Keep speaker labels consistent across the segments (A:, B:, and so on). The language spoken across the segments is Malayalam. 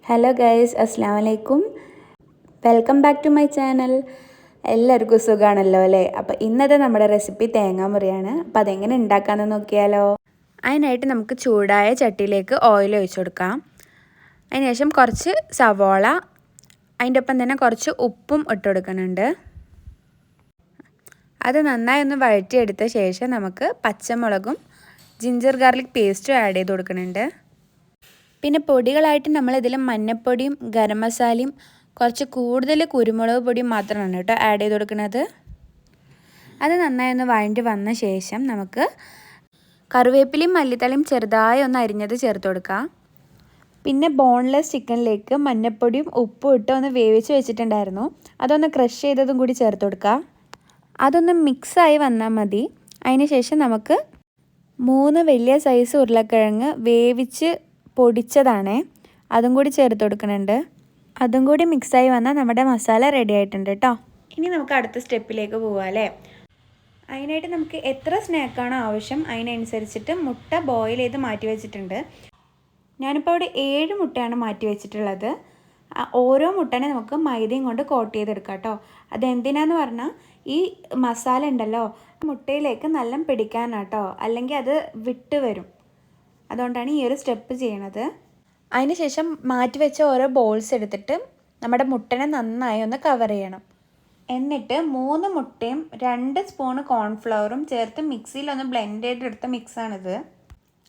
A: ഹലോ ഗൈസ്, അസ്സാം വലൈക്കും. Welcome back to my channel. എല്ലാവർക്കും സുഖമാണല്ലോ അല്ലേ? അപ്പോൾ ഇന്നത്തെ നമ്മുടെ റെസിപ്പി തേങ്ങാമുറിയാണ്. അപ്പോൾ അതെങ്ങനെ ഉണ്ടാക്കാമെന്ന് നോക്കിയാലോ. അതിനായിട്ട് നമുക്ക് ചൂടായ ചട്ടിയിലേക്ക് ഓയിൽ ഒഴിച്ചു കൊടുക്കാം. അതിനുശേഷം കുറച്ച് സവോള, അതിൻ്റെ ഒപ്പം തന്നെ കുറച്ച് ഉപ്പും ഇട്ട് കൊടുക്കുന്നുണ്ട്. അത് നന്നായി ഒന്ന് വഴറ്റിയെടുത്ത ശേഷം നമുക്ക് പച്ചമുളകും ജിഞ്ചർ ഗാർലിക് പേസ്റ്റും ആഡ് ചെയ്ത് കൊടുക്കുന്നുണ്ട്. പിന്നെ പൊടികളായിട്ട് നമ്മളിതിൽ മഞ്ഞൾപ്പൊടിയും ഗരം മസാലയും കുറച്ച് കൂടുതൽ കുരുമുളക് പൊടിയും മാത്രമാണ് കേട്ടോ ആഡ് ചെയ്ത് കൊടുക്കുന്നത്. അത് നന്നായി ഒന്ന് വഴണ്ടി വന്ന ശേഷം നമുക്ക് കറിവേപ്പിലയും മല്ലിത്തലയും ചെറുതായി ഒന്ന് അരിഞ്ഞത് ചേർത്ത് കൊടുക്കാം. പിന്നെ ബോൺലെസ് ചിക്കനിലേക്ക് മഞ്ഞൾപ്പൊടിയും ഉപ്പും ഇട്ട് ഒന്ന് വേവിച്ച് വെച്ചിട്ടുണ്ടായിരുന്നു. അതൊന്ന് ക്രഷ് ചെയ്തതും കൂടി ചേർത്ത് കൊടുക്കുക. അതൊന്ന് മിക്സായി വന്നാൽ മതി. അതിന് ശേഷം നമുക്ക് 3 വലിയ സൈസ് ഉരുളക്കിഴങ്ങ് വേവിച്ച് പൊടിച്ചതാണേ, അതും കൂടി ചേർത്ത് കൊടുക്കുന്നുണ്ട്. അതും കൂടി മിക്സായി വന്നാൽ നമ്മുടെ മസാല റെഡി ആയിട്ടുണ്ട് കേട്ടോ. ഇനി നമുക്ക് അടുത്ത സ്റ്റെപ്പിലേക്ക് പോകാം അല്ലേ. അതിനായിട്ട് നമുക്ക് എത്ര സ്നാക്കാണോ ആവശ്യം അതിനനുസരിച്ചിട്ട് മുട്ട ബോയിൽ ചെയ്ത് മാറ്റി വെച്ചിട്ടുണ്ട്. ഞാനിപ്പോൾ അവിടെ 7 മുട്ടയാണ് മാറ്റി വെച്ചിട്ടുള്ളത്. ഓരോ മുട്ടനെ നമുക്ക് മൈദയും കൊണ്ട് കോട്ട് ചെയ്തെടുക്കാം കേട്ടോ. അതെന്തിനാന്ന് പറഞ്ഞാൽ ഈ മസാല ഉണ്ടല്ലോ മുട്ടയിലേക്ക് നല്ല പിടിക്കാനാട്ടോ, അല്ലെങ്കിൽ അത് വിട്ട് വരും. അതുകൊണ്ടാണ് ഈ ഒരു സ്റ്റെപ്പ് ചെയ്യണത്. അതിന് ശേഷം മാറ്റി വെച്ച ഓരോ ബോൾസ് എടുത്തിട്ട് നമ്മുടെ മുട്ടനെ നന്നായി ഒന്ന് കവർ ചെയ്യണം. എന്നിട്ട് 3 മുട്ടയും 2 സ്പൂണ് കോൺഫ്ലവറും ചേർത്ത് മിക്സിയിലൊന്ന് ബ്ലെൻഡ് ചെയ്തെടുത്ത മിക്സാണിത്.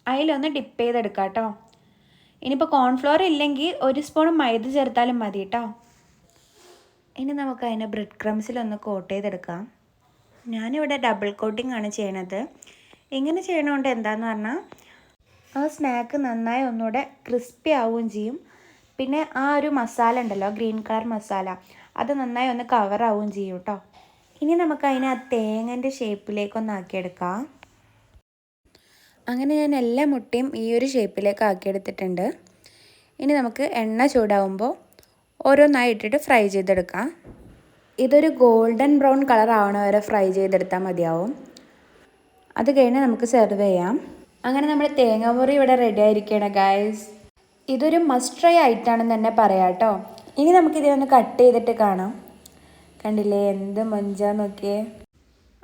A: അതിലൊന്ന് ഡിപ്പ് ചെയ്തെടുക്കാം കേട്ടോ. ഇനിയിപ്പോൾ കോൺഫ്ലവർ ഇല്ലെങ്കിൽ 1 സ്പൂൺ മൈദ ചേർത്താലും മതി കേട്ടോ. ഇനി നമുക്ക് അതിനെ ബ്രെഡ് ക്രംസിലൊന്ന് കോട്ട് ചെയ്തെടുക്കാം. ഞാനിവിടെ ഡബിൾ കോട്ടിംഗ് ആണ് ചെയ്യണത്. ഇങ്ങനെ ചെയ്യണതുകൊണ്ട് എന്താണെന്ന് പറഞ്ഞാൽ ആ സ്നാക്ക് നന്നായി ഒന്നുകൂടെ ക്രിസ്പി ആവുകയും ചെയ്യും. പിന്നെ ആ ഒരു മസാല ഉണ്ടല്ലോ, ഗ്രീൻ കളർ മസാല, അത് നന്നായി ഒന്ന് കവർ ആവുകയും ചെയ്യും കേട്ടോ. ഇനി നമുക്ക് അതിനെ ആ തേങ്ങൻ്റെ ഷേപ്പിലേക്കൊന്ന് ആക്കിയെടുക്കാം. അങ്ങനെ ഞാൻ എല്ലാ മുട്ടയും ഈ ഒരു ഷേപ്പിലേക്ക് ആക്കിയെടുത്തിട്ടുണ്ട്. ഇനി നമുക്ക് എണ്ണ ചൂടാവുമ്പോൾ ഓരോന്നായി ഇട്ടിട്ട് ഫ്രൈ ചെയ്തെടുക്കാം. ഇതൊരു ഗോൾഡൻ ബ്രൗൺ കളർ ആവണ വരെ ഫ്രൈ ചെയ്തെടുത്താൽ മതിയാവും. അത് കഴിഞ്ഞ് നമുക്ക് സെർവ് ചെയ്യാം. അങ്ങനെ നമ്മുടെ തേങ്ങാമുറി ഇവിടെ റെഡി ആയിരിക്കുകയാണ് ഗൈസ്. ഇതൊരു മസ്റ്റ് ട്രൈ ആയിട്ടാണെന്ന് തന്നെ പറയാം കേട്ടോ. ഇനി നമുക്കിതിനൊന്ന് കട്ട് ചെയ്തിട്ട് കാണാം. കണ്ടില്ലേ എന്ത് മൊഞ്ചാന്ന് നോക്കിയേ.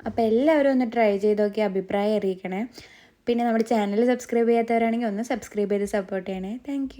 A: അപ്പോൾ എല്ലാവരും ഒന്ന് ട്രൈ ചെയ്ത് നോക്കി അഭിപ്രായം അറിയിക്കണേ. പിന്നെ നമ്മുടെ ചാനൽ സബ്സ്ക്രൈബ് ചെയ്യാത്തവരാണെങ്കിൽ ഒന്ന് സബ്സ്ക്രൈബ് ചെയ്ത് സപ്പോർട്ട് ചെയ്യണേ. താങ്ക്